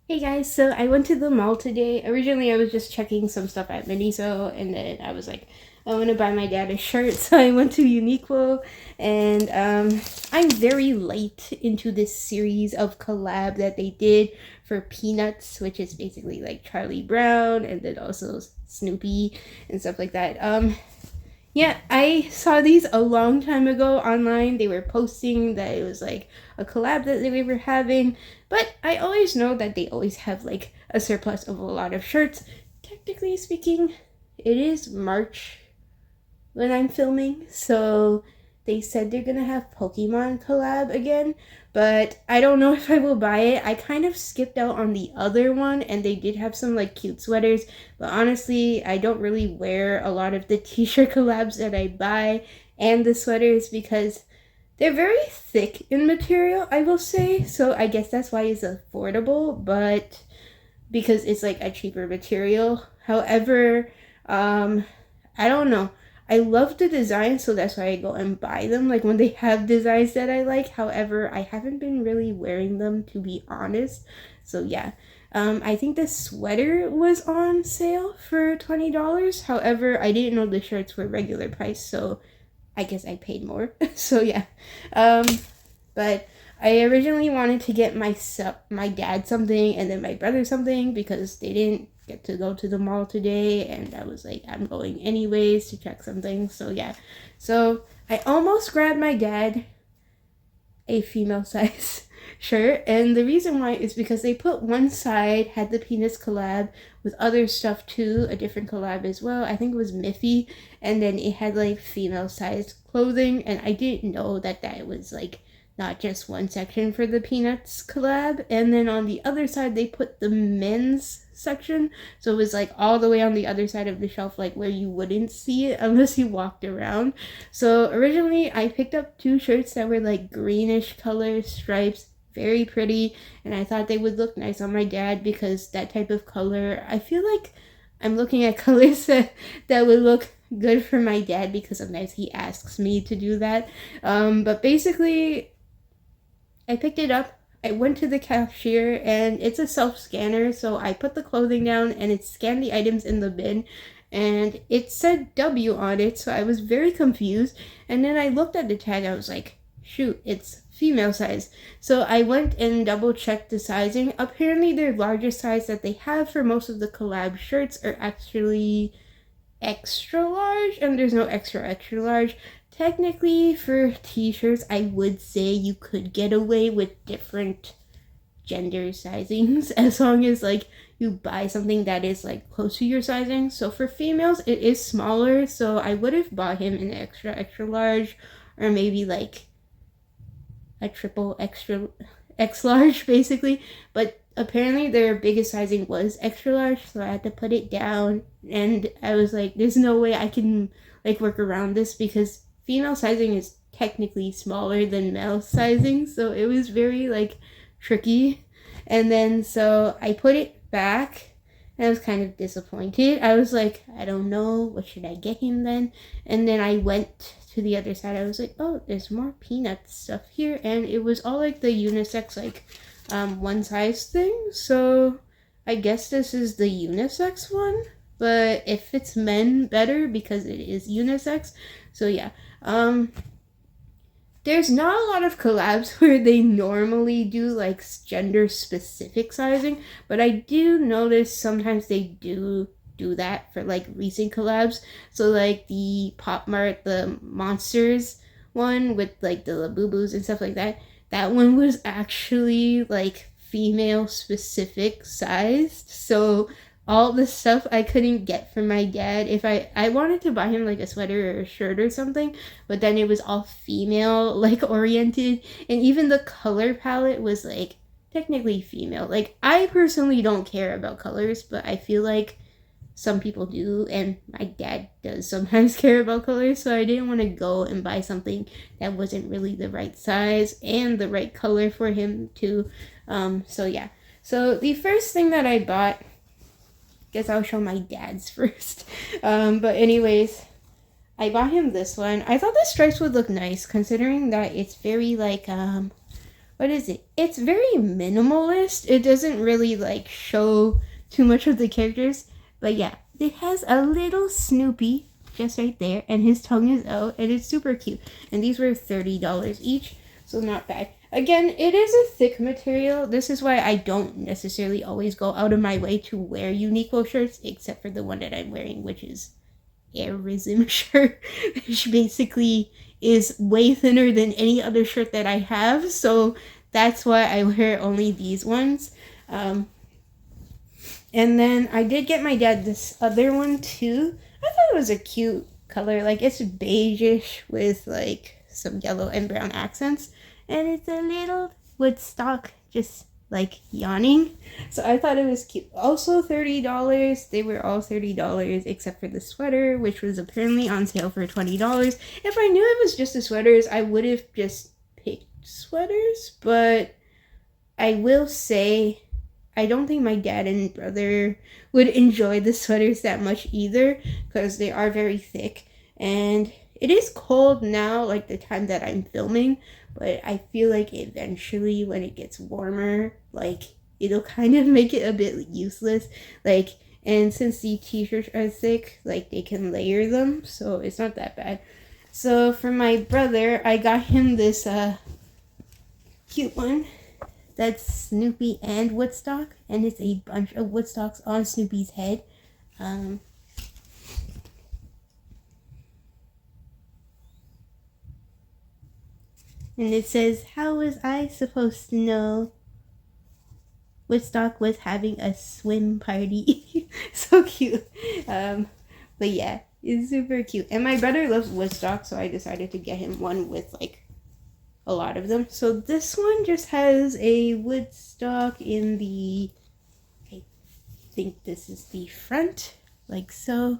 Hey guys, so I went to the mall today. Originally, I was just checking some stuff at Miniso, and then I was like, I want to buy my dad a shirt, so I went to Uniqlo, and I'm very late into this series of collab that they did for Peanuts, which is basically like Charlie Brown, and then also Snoopy and stuff like that. Yeah, I saw these a long time ago online. They were posting that it was like a collab that they were having, but I always know that they always have like a surplus of a lot of shirts. Technically speaking, it is March when I'm filming, so they said they're gonna have Pokemon collab again, but I don't know if I will buy it. I kind of skipped out on the other one, and they did have some like cute sweaters, but honestly, I don't really wear a lot of the t-shirt collabs that I buy and the sweaters because they're very thick in material, I will say. So I guess that's why it's affordable, but because it's like a cheaper material. However, I don't know. I love the design, so that's why I go and buy them. Like when they have designs that I like. However, I haven't been really wearing them to be honest. So yeah. I think the sweater was on sale for $20. However, I didn't know the shirts were regular price, so I guess I paid more. So yeah. Um, but I originally wanted to get my dad something and then my brother something because they didn't get to go to the mall today, and I was like, I'm going anyways to check something. So yeah. So I almost grabbed my dad a female size shirt, and the reason why is because they put one side had the penis collab with other stuff too, a different collab as well. I think it was Miffy, and then it had like female sized clothing, and I didn't know that that was like not just one section for the Peanuts collab. And then on the other side they put the men's section, so it was like all the way on the other side of the shelf, like where you wouldn't see it unless you walked around. So originally I picked up two shirts that were like greenish color stripes, very pretty, and I thought they would look nice on my dad because that type of color, I feel like I'm looking at colors that would look good for my dad because sometimes he asks me to do that. But basically I picked it up. I went to the cashier, and it's a self scanner, so I put the clothing down and it scanned the items in the bin, and it said W on it, so I was very confused. And then I looked at the tag, I was like, shoot, it's female size. So I went and double checked the sizing. Apparently, their largest size that they have for most of the collab shirts are actually extra large, and there's no extra large. Technically, for t-shirts, I would say you could get away with different gender sizings as long as like you buy something that is like close to your sizing. So for females, it is smaller, so I would have bought him an extra large, or maybe like a triple extra X large basically. But apparently their biggest sizing was extra large, so I had to put it down, and I was like, there's no way I can like work around this because female sizing is technically smaller than male sizing, so it was very like tricky. And then so I put it back, and I was kind of disappointed. I was like, I don't know, what should I get him then? And then I went to the other side. I was like, oh, there's more peanut stuff here, and it was all like the unisex like one size thing. So I guess this is the unisex one, but it fits men better because it is unisex. So yeah. There's not a lot of collabs where they normally do like gender specific sizing, but I do notice sometimes they do that for like recent collabs. So like the Pop Mart, the Monsters one with like the Labubus and stuff like that. That one was actually like female specific sized. So all the stuff I couldn't get for my dad, if I wanted to buy him like a sweater or a shirt or something, but then it was all female like oriented, and even the color palette was like technically female. Like I personally don't care about colors, but I feel like some people do, and my dad does sometimes care about colors, so I didn't want to go and buy something that wasn't really the right size and the right color for him too. So yeah. So the first thing that I bought, guess I'll show my dad's first. But anyways, I bought him this one. I thought the stripes would look nice considering that it's very like what is it? It's very minimalist. It doesn't really like show too much of the characters. But yeah, it has a little Snoopy just right there, and his tongue is out, and it's super cute. And these were $30 each, so not bad. Again, it is a thick material. This is why I don't necessarily always go out of my way to wear Uniqlo shirts, except for the one that I'm wearing, which is Aries shirt, which basically is way thinner than any other shirt that I have. So that's why I wear only these ones. And then I did get my dad this other one too. I thought it was a cute color. Like, it's beigeish with like some yellow and brown accents. And it's a little Woodstock just like yawning. So I thought it was cute. Also $30. They were all $30 except for the sweater, which was apparently on sale for $20. If I knew it was just the sweaters, I would have just picked sweaters. But I will say, I don't think my dad and brother would enjoy the sweaters that much either, because they are very thick. And it is cold now, like the time that I'm filming, but I feel like eventually when it gets warmer, like it'll kind of make it a bit useless. Like, and since the t-shirts are thick, like they can layer them, so it's not that bad. So for my brother, I got him this cute one. That's Snoopy and Woodstock, and it's a bunch of Woodstocks on Snoopy's head. And it says, "How was I supposed to know Woodstock was having a swim party?" So cute. But yeah, it's super cute. And my brother loves Woodstock, so I decided to get him one with like a lot of them. So this one just has a Woodstock in the, I think this is the front, like so.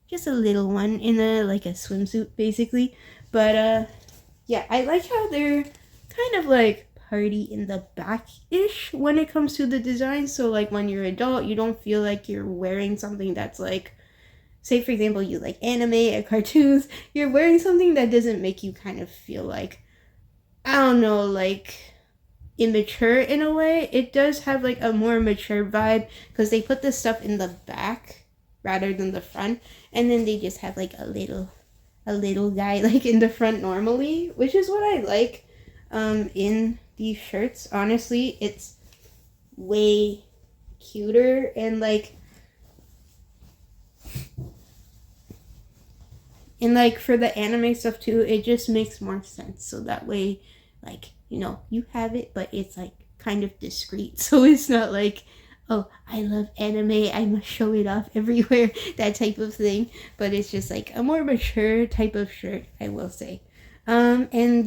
Just a little one in a like a swimsuit basically. But yeah, I like how they're kind of like party in the back-ish when it comes to the design. So like when you're adult, you don't feel like you're wearing something that's like, say for example, you like anime or cartoons, you're wearing something that doesn't make you kind of feel like, I don't know, like immature in a way. It does have like a more mature vibe because they put this stuff in the back rather than the front, and then they just have like a little guy like in the front normally, which is what I like in these shirts. Honestly, it's way cuter, and like for the anime stuff too, it just makes more sense. So that way, like, you know, you have it, but it's like kind of discreet. So it's not like, oh, I love anime, I must show it off everywhere, that type of thing. But it's just like a more mature type of shirt, I will say. And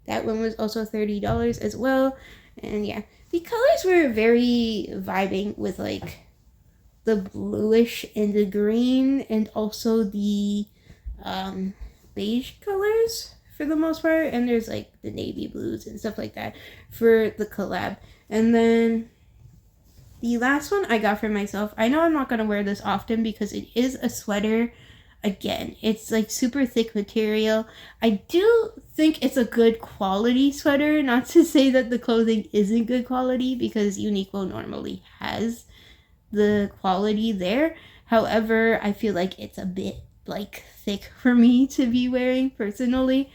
that one was also $30 as well. And yeah, the colors were very vibing with like the bluish and the green, and also the beige colors for the most part, and there's like the navy blues and stuff like that for the collab. And then the last one I got for myself, I know I'm not going to wear this often because it is a sweater. Again, it's like super thick material. I do think it's a good quality sweater, not to say that the clothing isn't good quality, because Uniqlo normally has the quality there. However, I feel like it's a bit like thick for me to be wearing personally.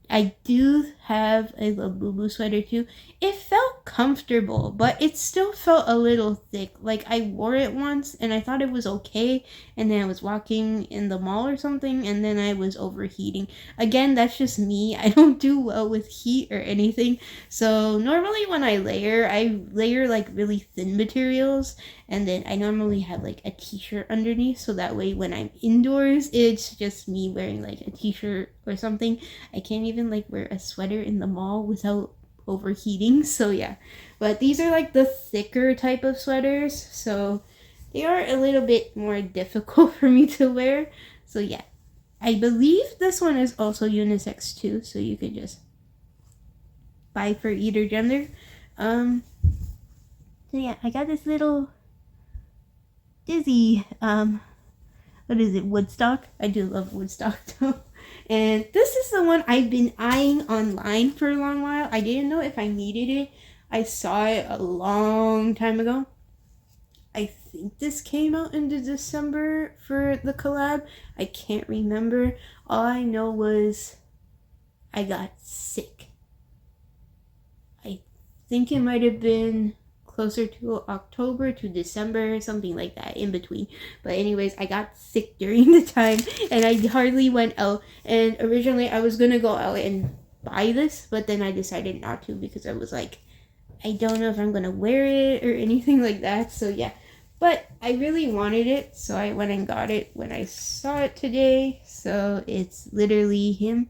I do have a Labubu sweater too. It felt comfortable, but it still felt a little thick. Like, I wore it once and I thought it was okay, and then I was walking in the mall or something, and then I was overheating. Again, that's just me. I don't do well with heat or anything. So normally when I layer like really thin materials, and then I normally have like a t-shirt underneath, so that way when I'm indoors, it's just me wearing like a t-shirt or something. I can't even like wear a sweater in the mall without overheating. So yeah, but these are like the thicker type of sweaters, so they are a little bit more difficult for me to wear. So yeah, I believe this one is also unisex too, so you could just buy for either gender. So yeah, I got this little Dizzy, what is it, Woodstock? I do love Woodstock though. And this is the one I've been eyeing online for a long while. I didn't know if I needed it. I saw it a long time ago. I think this came out in December for the collab. I can't remember. All I know was I got sick. I think it might have been closer to October to December, something like that, in between. But anyways, I got sick during the time and I hardly went out. And originally I was gonna go out and buy this, but then I decided not to because I was like, I don't know if I'm gonna wear it or anything like that. So yeah, but I really wanted it, so I went and got it when I saw it today. So it's literally him.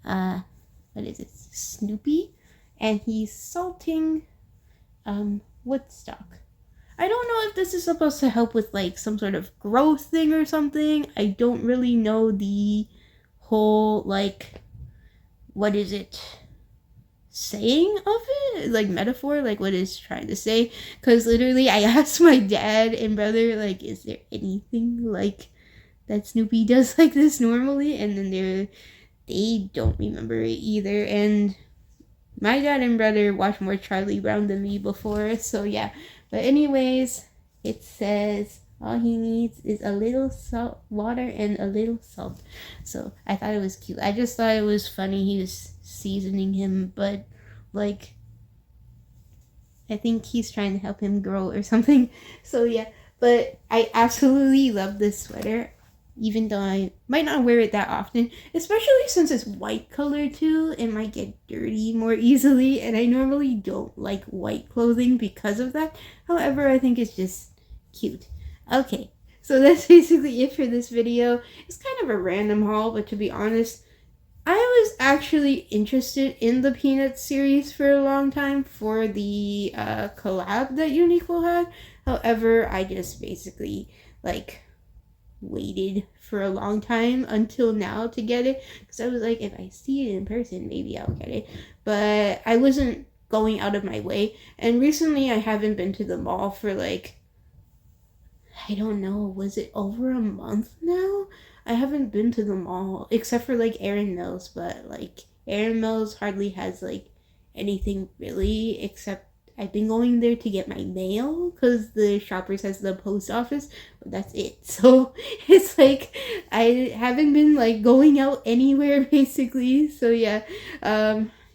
What is it? Snoopy, and he's salting Woodstock. I don't know if this is supposed to help with like some sort of growth thing or something. I don't really know the whole like, what is it, saying of it, like metaphor, like what it's trying to say, because literally I asked my dad and brother like, is there anything like that Snoopy does like this normally, and then they don't remember it either. And my dad and brother watched more Charlie Brown than me before, so yeah. But anyways, it says all he needs is a little salt water and a little salt. So I thought it was cute. I just thought it was funny he was seasoning him, but like I think he's trying to help him grow or something. So yeah, but I absolutely love this sweater, even though I might not wear it that often, especially since it's white color too. It might get dirty more easily, and I normally don't like white clothing because of that. However, I think it's just cute. Okay, so that's basically it for this video. It's kind of a random haul, but to be honest, I was actually interested in the Peanuts series for a long time for the collab that Uniqlo had. However, I just basically like waited for a long time until now to get it, because I was like, if I see it in person, maybe I'll get it. But I wasn't going out of my way, and recently I haven't been to the mall for like, I don't know, was it over a month now? I haven't been to the mall except for like Erin Mills, but like Erin Mills hardly has like anything really, except I've been going there to get my mail because the Shoppers has the post office, but that's it. So it's like I haven't been like going out anywhere basically. So yeah,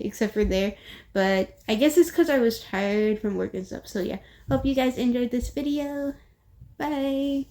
except for there. But I guess it's because I was tired from work and stuff. So yeah, hope you guys enjoyed this video. Bye.